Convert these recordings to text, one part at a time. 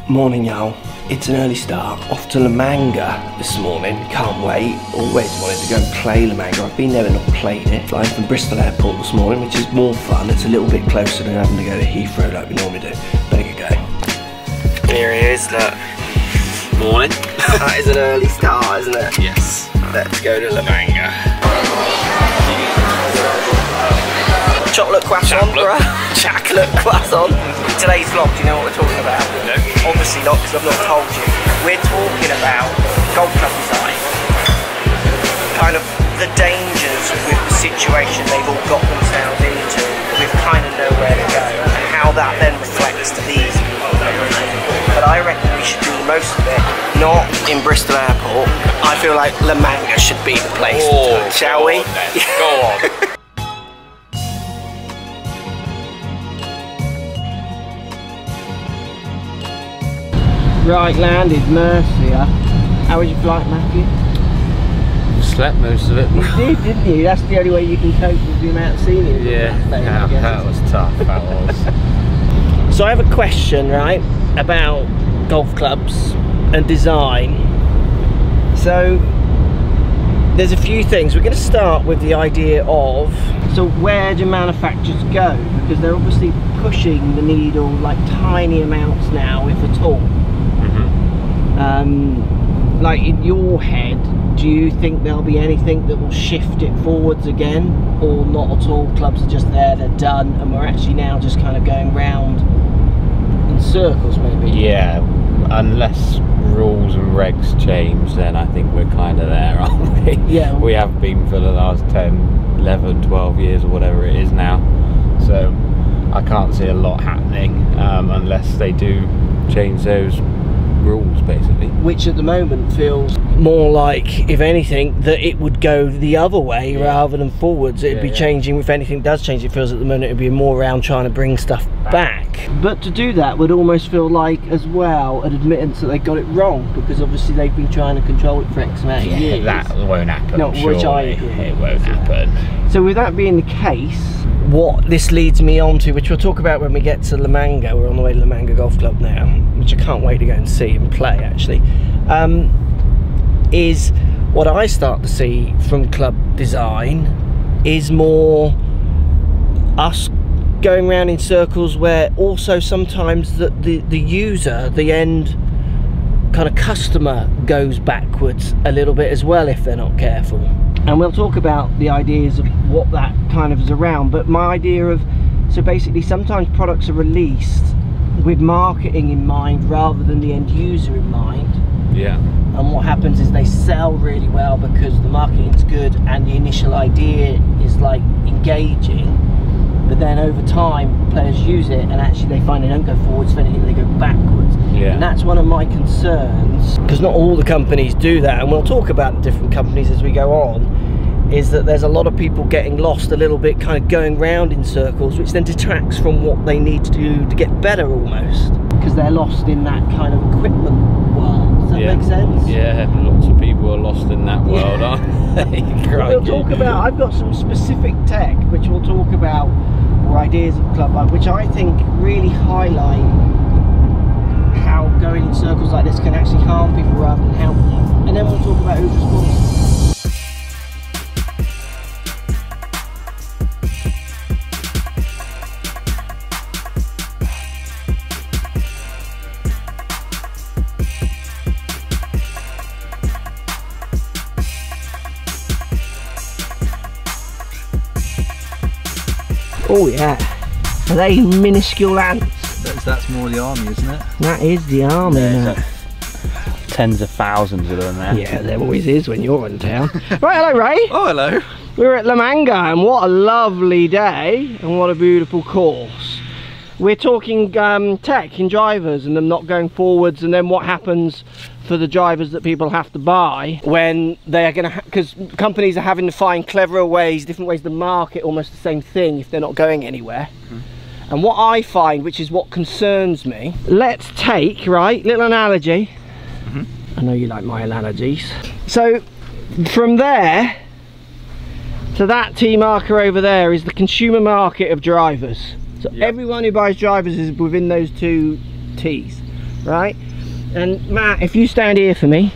Morning y'all, it's an early start, off to La Manga this morning, can't wait, always wanted to go and play La Manga, I've been there and not played it, flying from Bristol Airport this morning, which is more fun, it's a little bit closer than having to go to Heathrow like we normally do, better get going. Here he is, look. Morning. That is an early start, isn't it? Yes. Let's go to La Manga. Chocolate croissant, bruh. Chocolate croissant. Today's vlog, do you know what we're talking about? No. Obviously not, because I've not told you. We're talking about golf club design. Kind of the dangers with the situation they've all got themselves into, with kind of nowhere to go, and how that then reflects to these. But I reckon we should do most of it not in Bristol Airport. I feel like La Manga should be the place to do it, shall we? Go on. Right, landed Mercia. How was your flight, Matthew? Slept most of it. You did, didn't you? That's the only way you can cope with the amount of scenery. Yeah, that was tough, that was. So I have a question, right, about golf clubs and design. So there's a few things. We're going to start with the idea of, so where do manufacturers go? Because they're obviously pushing the needle like tiny amounts now, if at all. Like in your head, do you think there'll be anything that will shift it forwards again, or not at all? Clubs are just there, they're done, and we're actually now just kind of going round in circles, maybe? Yeah, unless rules and regs change, then I think we're kind of there, aren't we? Yeah. We have been for the last 10, 11, 12 years or whatever it is now. So I can't see a lot happening unless they do change those rules, basically. Which at the moment feels more like, if anything, that it would go the other way rather than forwards. It'd be changing. If anything does change, it feels at the moment it'd be more around trying to bring stuff back. But to do that would almost feel like, as well, an admittance that they got it wrong, because obviously they've been trying to control it for X amount of years. That won't happen. No, which I agree. It won't happen. So with that being the case, what this leads me on to, which we'll talk about when we get to La Manga, we're on the way to La Manga Golf Club now, which I can't wait to go and see and play actually, is what I start to see from club design is more us going around in circles, where also sometimes the user, the end kind of customer, goes backwards a little bit as well if they're not careful. And we'll talk about the ideas of what that kind of is around, but my idea of, so basically sometimes products are released with marketing in mind rather than the end user in mind. Yeah. And what happens is they sell really well because the marketing's good and the initial idea is like engaging, but then over time players use it and actually they find they don't go forwards, if anything they go backwards. Yeah. And that's one of my concerns, because not all the companies do that, and we'll talk about the different companies as we go on, is that there's a lot of people getting lost a little bit, kind of going round in circles, which then detracts from what they need to do to get better almost, because they're lost in that kind of equipment world. Does that make sense? Yeah, lots of people are lost in that world, aren't they? We'll talk about, I've got some specific tech which we'll talk about, or ideas of club life, which I think really highlight how going in circles like this can actually harm people rather than help them. And then we'll talk about who's responsible. Oh yeah, are they minuscule ants? That's more the army, isn't it? That is the army. There's tens of thousands of them there. Yeah, there always is when you're in town. Right, hello Ray. Oh, hello. We're at La Manga, and what a lovely day and what a beautiful course. We're talking tech in drivers and them not going forwards, and then what happens for the drivers that people have to buy when they are going to, because companies are having to find cleverer ways, different ways to market almost the same thing if they're not going anywhere. And what I find, which is what concerns me, let's take, right, little analogy. I know you like my analogies. So from there to that T marker over there is the consumer market of drivers. So everyone who buys drivers is within those two T's, right? And Matt, if you stand here for me,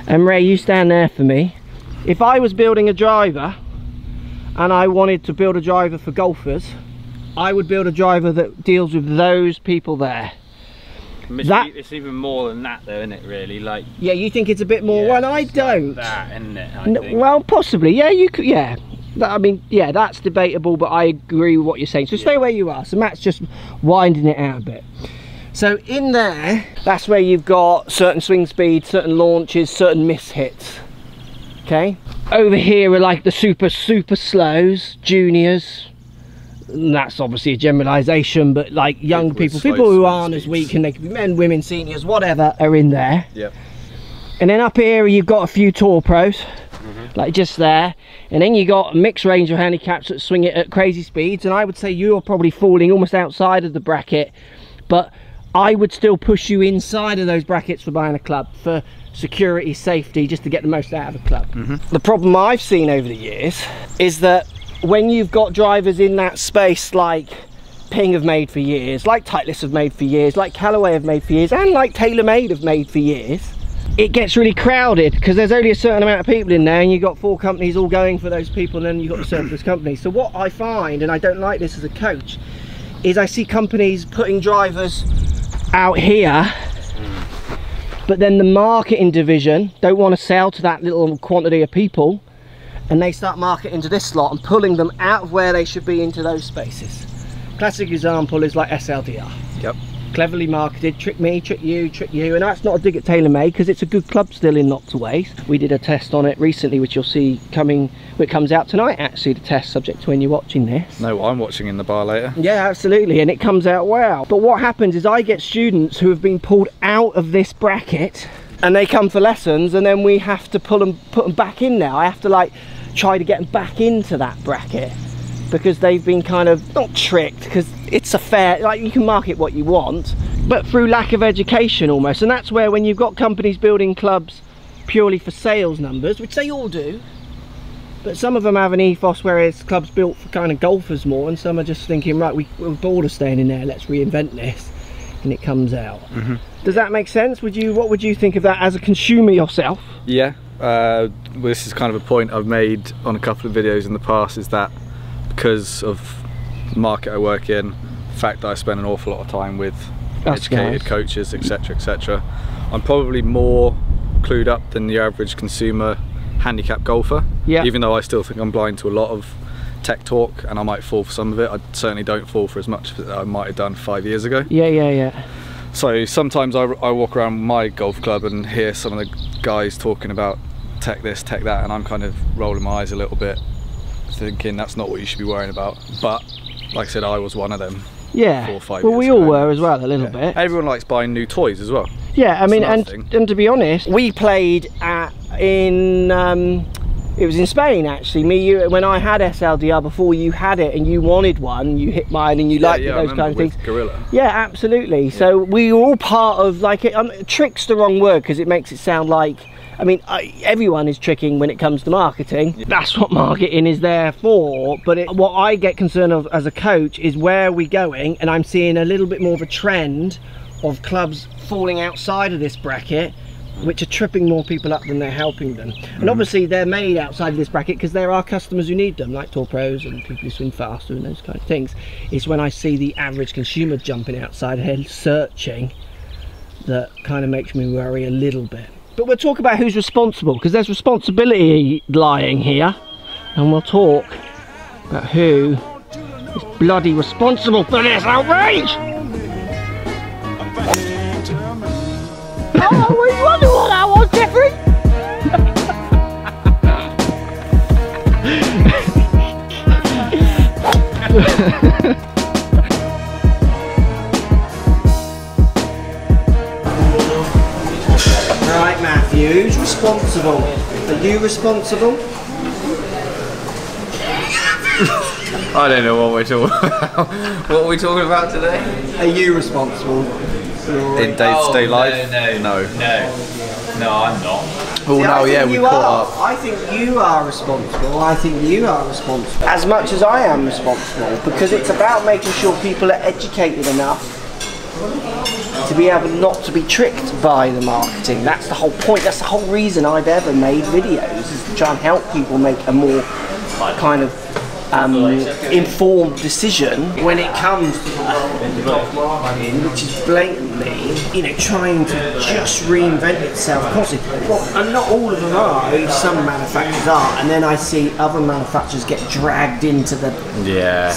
and Ray, you stand there for me. If I was building a driver, and I wanted to build a driver for golfers, I would build a driver that deals with those people there. It's even more than that though, isn't it, really? Like, yeah, you think it's a bit more? Well, I don't. Like that, isn't it? I think. Well, possibly, yeah, you could, yeah. I mean, yeah, that's debatable, but I agree with what you're saying. So stay where you are. So Matt's just winding it out a bit. So in there, that's where you've got certain swing speeds, certain launches, certain miss hits. Okay. Over here are like the super slows, juniors. And that's obviously a generalisation, but like young people who aren't as weak, and they could be men, women, seniors, whatever, are in there. Yep. And then up here you've got a few tour pros, like just there. And then you got a mixed range of handicaps that swing it at crazy speeds. And I would say you're probably falling almost outside of the bracket, but I would still push you inside of those brackets for buying a club, for security, safety, just to get the most out of a club. The problem I've seen over the years is that when you've got drivers in that space like Ping have made for years, like Titleist have made for years, like Callaway have made for years, and like TaylorMade have made for years, it gets really crowded because there's only a certain amount of people in there, and you've got 4 companies all going for those people, and then you've got the surplus company. So what I find, and I don't like this as a coach, is I see companies putting drivers out here, but then the marketing division don't want to sell to that little quantity of people, and they start marketing to this slot and pulling them out of where they should be into those spaces. Classic example is like SLDR. Yep. Cleverly marketed, trick me, trick you, and that's not a dig at TaylorMade, because it's a good club still in lots of ways. We did a test on it recently, which you'll see coming, it comes out tonight actually, the test, subject to when you're watching this. No, I'm watching in the bar later. Yeah, absolutely, and it comes out well. But what happens is I get students who have been pulled out of this bracket, and they come for lessons, and then we have to put them back in now. I have to like try to get them back into that bracket, because they've been kind of, not tricked, because it's a fair, like you can market what you want, but through lack of education almost. And that's where, when you've got companies building clubs purely for sales numbers, which they all do, but some of them have an ethos where it's clubs built for kind of golfers more, and some are just thinking, right, we're bored of staying in there, let's reinvent this, and it comes out. Does that make sense? What would you think of that as a consumer yourself? Yeah, this is kind of a point I've made on a couple of videos in the past, is that because of the market I work in, the fact that I spend an awful lot of time with educated coaches, etc, etc, I'm probably more clued up than the average consumer handicap golfer. Yeah. Even though I still think I'm blind to a lot of tech talk, and I might fall for some of it, I certainly don't fall for as much as I might have done 5 years ago. Yeah. So sometimes I walk around my golf club and hear some of the guys talking about tech this, tech that, and I'm kind of rolling my eyes a little bit, thinking that's not what you should be worrying about. But like I said, I was one of them. Yeah. 4 or 5 years well, we all were as well, a little bit. Everyone likes buying new toys as well. Yeah, I mean, and to be honest, we played it was in Spain actually, you, when I had SLDR before you had it, and you wanted one, you hit mine and you liked those kind of things. Gorilla. Yeah, absolutely. Yeah. So we were all part of, like, trick's the wrong word because it makes it sound like, I mean, everyone is tricking when it comes to marketing. Yeah. That's what marketing is there for. But what I get concerned of as a coach is where are we going, and I'm seeing a little bit more of a trend of clubs falling outside of this bracket, which are tripping more people up than they're helping them. And obviously they're made outside of this bracket because there are customers who need them, like tour pros and people who swing faster and those kind of things. It's when I see the average consumer jumping outside here searching that kind of makes me worry a little bit. But we'll talk about who's responsible, because there's responsibility lying here, and we'll talk about who is bloody responsible for this outrage. Oh, were you wondering what that was, Jeffrey? Right, Matthew, who's responsible? Are you responsible? I don't know what we're talking about. What are we talking about today? Are you responsible? In day-to-day life? No, I'm not. Oh no, yeah, we caught up. I think you are responsible. I think you are responsible. As much as I am responsible, because it's about making sure people are educated enough to be able not to be tricked by the marketing. That's the whole point. That's the whole reason I've ever made videos, is to try and help people make a more kind of informed decision when it comes to the golf marketing, which is blatantly, you know, trying to just reinvent itself constantly. Well, and not all of them are. Some manufacturers are, and then I see other manufacturers get dragged into the they're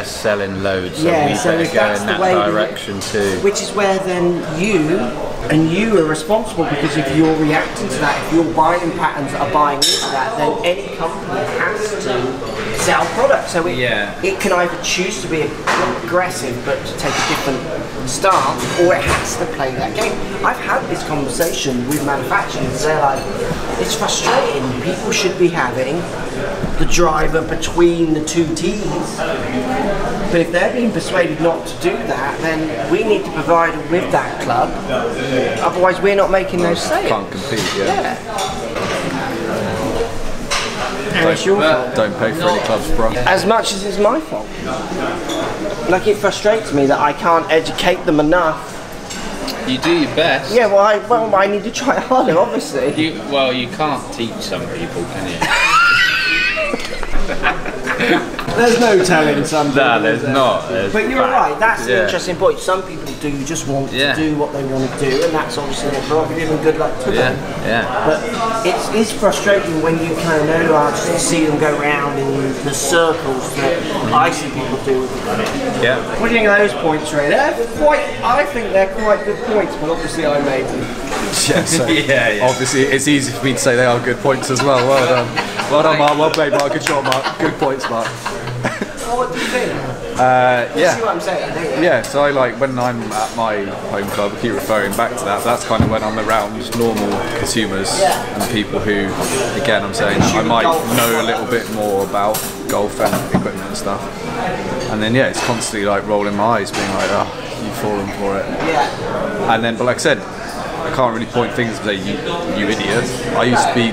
selling loads. So we better go in that direction too. Which is where then you are responsible, because if you're reacting to that, if your buying patterns are buying into that, then any company has to sell products. So it can either choose to be aggressive but to take a different stance, or it has to play that game. I've had this conversation with manufacturers. They're like, it's frustrating. People should be having the driver between the two tees, but if they're being persuaded not to do that, then we need to provide them with that club. Otherwise, we're not making those sales. Can't compete. Don't pay for any clubs, bro. As much as it's my fault. Like, it frustrates me that I can't educate them enough. You do your best. Yeah, well, I need to try harder, obviously. You can't teach some people, can you? There's no telling some people. No, there's not. But you're right, that's an interesting point. Some people do just want to do what they want to do, and that's obviously their prerogative, and good luck to them. But it's frustrating when you kind of know artists and see them go around in the circles that I see people do with it. What do you think of those points, Ray? I think they're quite good points, but obviously I made them. Obviously, it's easy for me to say they are good points as well. Well done. Well done, Mark. Well played, Mark. Good shot, Mark. Good points, Mark. What do you think? You see what I'm saying? Yeah, so I like, when I'm at my home club, I keep referring back to that, but that's kind of when I'm around normal consumers and people who, again, I'm saying I might know a little bit more about golf and equipment and stuff. And then it's constantly like rolling my eyes, being like, oh, you've fallen for it. And then, but like I said, I can't really point fingers and say, you idiot. I used to be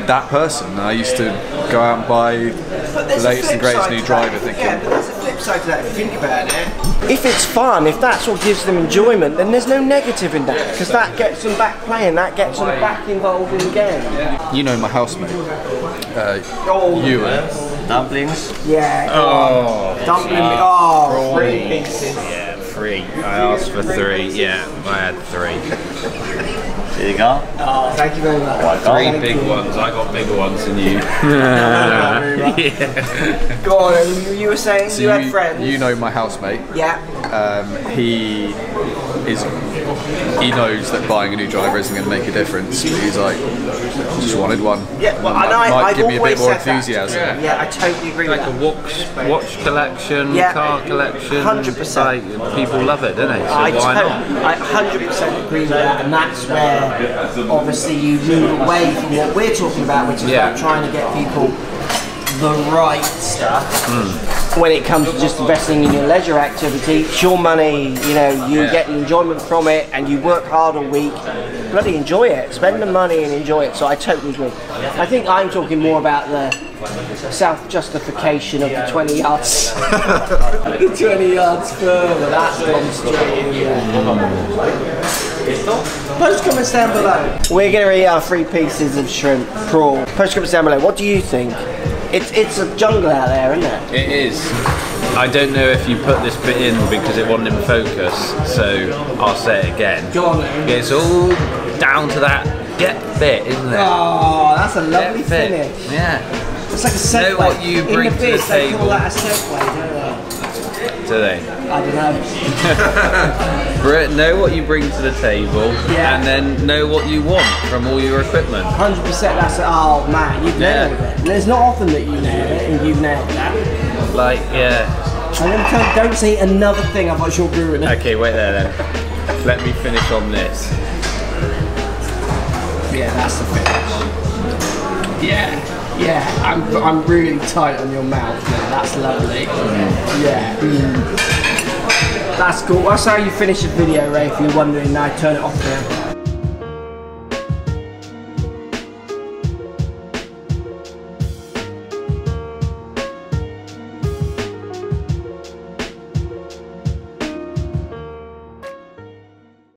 that person. I used to go out and buy the latest and greatest new driver thinking. Yeah, but there's a flip side to that if you think about it. If it's fun, if that's what gives them enjoyment, then there's no negative in that, because that gets them back playing, that gets them back involved in the game. You know my housemate, Ewan. Dumplings? Yeah. Dumplings. 3 pieces. Yeah, 3. I asked for 3. Yeah, I had 3. There you go. Oh, thank you very much. 3 big ones. I got bigger ones than you. Go on, you were saying so you had friends. You know my housemate. Yeah. He knows that buying a new driver isn't going to make a difference. But he's like, just wanted one. Yeah, well, might give me a bit more enthusiasm. Yeah, I totally agree with that. Like a watch collection, car collection. 100%. Like, people love it, don't they? So I why not? 100% agree with that, and that's where obviously you move away from what we're talking about, which is about trying to get people the right stuff. When it comes to just investing in your leisure activity, it's your money, you know, you get the enjoyment from it, and you work hard all week. Bloody enjoy it, spend the money and enjoy it. So I totally agree. I think I'm talking more about the self-justification of the 20 yards. The 20 yards further, that's gone straight in there. Post comments down below. We're going to eat our 3 pieces of shrimp prawn. Post comments down below. What do you think? It's a jungle out there, isn't it? It is. I don't know if you put this bit in because it wasn't in focus, so I'll say it again. Go on then. It's all down to that get bit, isn't it? Oh, that's a lovely finish. Yeah. It's like a segue. Know what you bring to the table. They call that a segue, don't they? Do they? I don't know. Know what you bring to the table, and then know what you want from all your equipment. 100%. That's oh man, you've nailed it. And it's not often that you nail it, and you've nailed that. Like And don't say another thing. Otherwise you'll ruin it. Okay, wait there then. Let me finish on this. Yeah, that's the finish. Yeah, I'm really tight on your mouth now. That's lovely. Yeah. That's cool. That's how you finish a video, Ray, if you're wondering. Now turn it off now.